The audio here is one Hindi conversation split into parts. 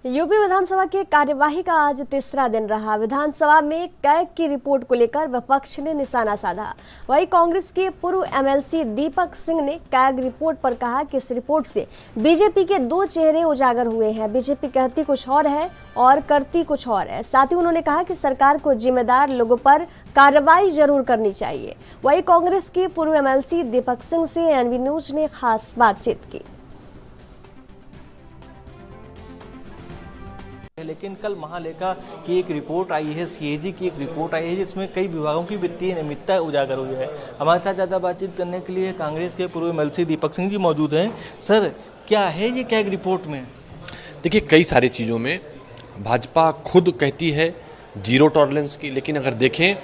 यूपी विधानसभा की कार्यवाही का आज तीसरा दिन रहा। विधानसभा में कैग की रिपोर्ट को लेकर विपक्ष ने निशाना साधा। वहीं कांग्रेस के पूर्व एमएलसी दीपक सिंह ने कैग रिपोर्ट पर कहा कि इस रिपोर्ट से बीजेपी के दो चेहरे उजागर हुए हैं। बीजेपी कहती कुछ और है और करती कुछ और है। साथ ही उन्होंने कहा कि सरकार को जिम्मेदार लोगों पर कार्रवाई जरूर करनी चाहिए। वहीं कांग्रेस के पूर्व एमएलसी दीपक सिंह से एनवी न्यूज ने खास बातचीत की। लेकिन कल महालेखा की एक रिपोर्ट आई है, सीएजी की एक रिपोर्ट आई है जिसमें कई विभागों की वित्तीय अनियमितता उजागर हुई है। हमारे साथ ज़्यादा बातचीत करने के लिए कांग्रेस के पूर्व एमएलसी दीपक सिंह जी मौजूद हैं। सर, क्या है ये कैग रिपोर्ट में? देखिए, कई सारी चीज़ों में भाजपा खुद कहती है जीरो टॉलरेंस की, लेकिन अगर देखें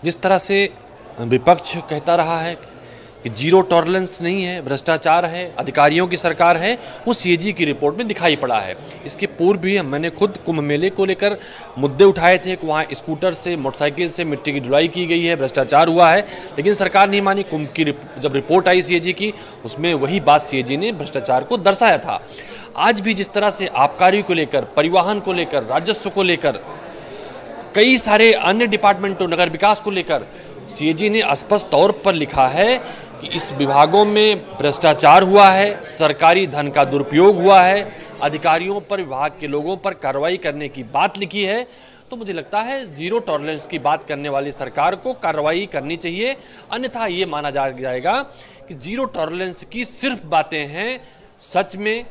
जिस तरह से विपक्ष कहता रहा है कि जीरो टॉलरेंस नहीं है, भ्रष्टाचार है, अधिकारियों की सरकार है, वो सीएजी की रिपोर्ट में दिखाई पड़ा है। इसके पूर्व भी मैंने खुद कुंभ मेले को लेकर मुद्दे उठाए थे कि वहाँ स्कूटर से, मोटरसाइकिल से मिट्टी की ढुलाई की गई है, भ्रष्टाचार हुआ है, लेकिन सरकार नहीं मानी। कुंभ की जब रिपोर्ट आई सीएजी की, उसमें वही बात सीएजी ने भ्रष्टाचार को दर्शाया था। आज भी जिस तरह से आबकारी को लेकर, परिवहन को लेकर, राजस्व को लेकर, कई सारे अन्य डिपार्टमेंटों, नगर विकास को लेकर सीएजी ने स्पष्ट तौर पर लिखा है कि इस विभागों में भ्रष्टाचार हुआ है, सरकारी धन का दुरुपयोग हुआ है, अधिकारियों पर, विभाग के लोगों पर कार्रवाई करने की बात लिखी है। तो मुझे लगता है जीरो टॉलरेंस की बात करने वाली सरकार को कार्रवाई करनी चाहिए, अन्यथा ये माना जाएगा कि जीरो टॉलरेंस की सिर्फ बातें हैं, सच में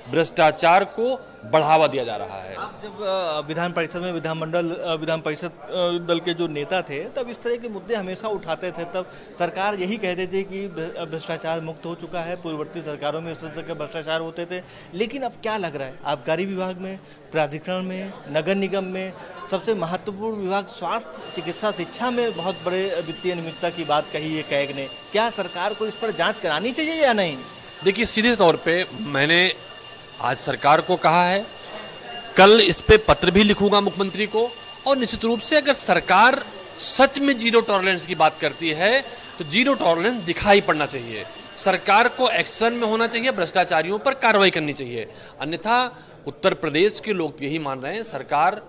भ्रष्टाचार को बढ़ावा दिया जा रहा है। आप जब विधान परिषद में विधान परिषद दल के जो नेता थे, तब इस तरह के मुद्दे हमेशा उठाते थे। तब सरकार यही कहते थे कि भ्रष्टाचार मुक्त हो चुका है, पूर्ववर्ती सरकारों में इस तरह के भ्रष्टाचार होते थे। लेकिन अब क्या लग रहा है, आबकारी विभाग में, प्राधिकरण में, नगर निगम में, सबसे महत्वपूर्ण विभाग स्वास्थ्य, चिकित्सा, शिक्षा में बहुत बड़े वित्तीय अनियमितता की बात कही है कैग ने। क्या सरकार को इस पर जाँच करानी चाहिए या नहीं? देखिए, सीधे तौर पर मैंने आज सरकार को कहा है, कल इस पे पत्र भी लिखूंगा मुख्यमंत्री को, और निश्चित रूप से अगर सरकार सच में जीरो टॉलरेंस की बात करती है तो जीरो टॉलरेंस दिखाई पड़ना चाहिए। सरकार को एक्शन में होना चाहिए, भ्रष्टाचारियों पर कार्रवाई करनी चाहिए। अन्यथा उत्तर प्रदेश के लोग यही मान रहे हैं, सरकार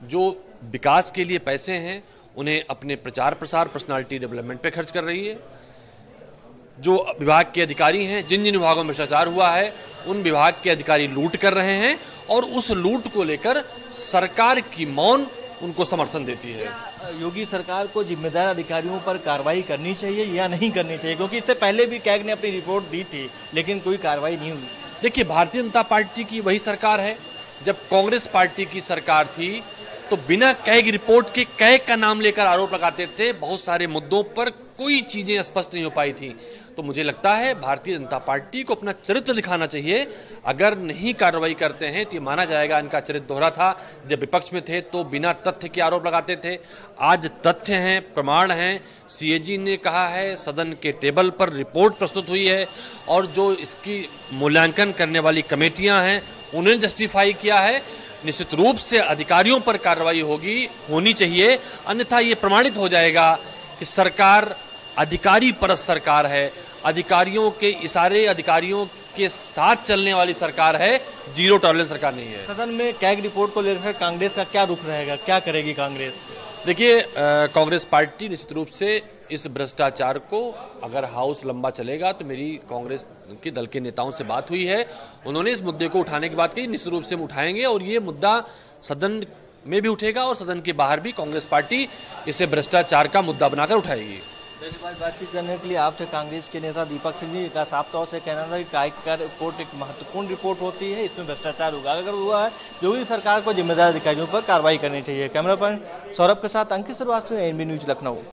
जो विकास के लिए पैसे हैं उन्हें अपने प्रचार प्रसार, पर्सनालिटी डेवलपमेंट पे खर्च कर रही है। जो विभाग के अधिकारी हैं, जिन जिन विभागों में भ्रष्टाचार हुआ है, उन विभाग के अधिकारी लूट कर रहे हैं, और उस लूट को लेकर सरकार की मौन उनको समर्थन देती है। योगी सरकार को जिम्मेदार अधिकारियों पर कार्रवाई करनी चाहिए या नहीं करनी चाहिए? क्योंकि इससे पहले भी कैग ने अपनी रिपोर्ट दी थी, लेकिन कोई कार्रवाई नहीं हुई। देखिए, भारतीय जनता पार्टी की वही सरकार है। जब कांग्रेस पार्टी की सरकार थी तो बिना कैग रिपोर्ट के कैग का नाम लेकर आरोप लगाते थे। बहुत सारे मुद्दों पर कोई चीजें स्पष्ट नहीं हो पाई थी। तो मुझे लगता है भारतीय जनता पार्टी को अपना चरित्र दिखाना चाहिए। अगर नहीं कार्रवाई करते हैं तो ये माना जाएगा इनका चरित्र दोहरा था। जब विपक्ष में थे तो बिना तथ्य के आरोप लगाते थे, आज तथ्य हैं, प्रमाण हैं। सीएजी ने कहा है, सदन के टेबल पर रिपोर्ट प्रस्तुत हुई है, और जो इसकी मूल्यांकन करने वाली कमेटियां हैं उन्होंने जस्टिफाई किया है। निश्चित रूप से अधिकारियों पर कार्रवाई होनी चाहिए, अन्यथा ये प्रमाणित हो जाएगा कि सरकार अधिकारी परस्त सरकार है, अधिकारियों के इशारे, अधिकारियों के साथ चलने वाली सरकार है, जीरो टॉलरेंस सरकार नहीं है। सदन में कैग रिपोर्ट को लेकर कांग्रेस का क्या रुख रहेगा, क्या करेगी कांग्रेस? देखिए, कांग्रेस पार्टी निश्चित रूप से इस भ्रष्टाचार को, अगर हाउस लंबा चलेगा तो मेरी कांग्रेस के दल के नेताओं से बात हुई है, उन्होंने इस मुद्दे को उठाने की बात कही। निश्चित रूप से हम उठाएंगे, और ये मुद्दा सदन में भी उठेगा और सदन के बाहर भी कांग्रेस पार्टी इसे भ्रष्टाचार का मुद्दा बनाकर उठाएगी। बातचीत करने के लिए आपसे कांग्रेस के नेता दीपक सिंह जी का साफ तौर से कहना था कि कैग का रिपोर्ट एक महत्वपूर्ण रिपोर्ट होती है, इसमें भ्रष्टाचार उजागर हुआ है, योगी सरकार को जिम्मेदार अधिकारियों पर कार्रवाई करनी चाहिए। कैमरा पर्सन सौरभ के साथ अंकित श्रीवास्तव, एनबी न्यूज, लखनऊ।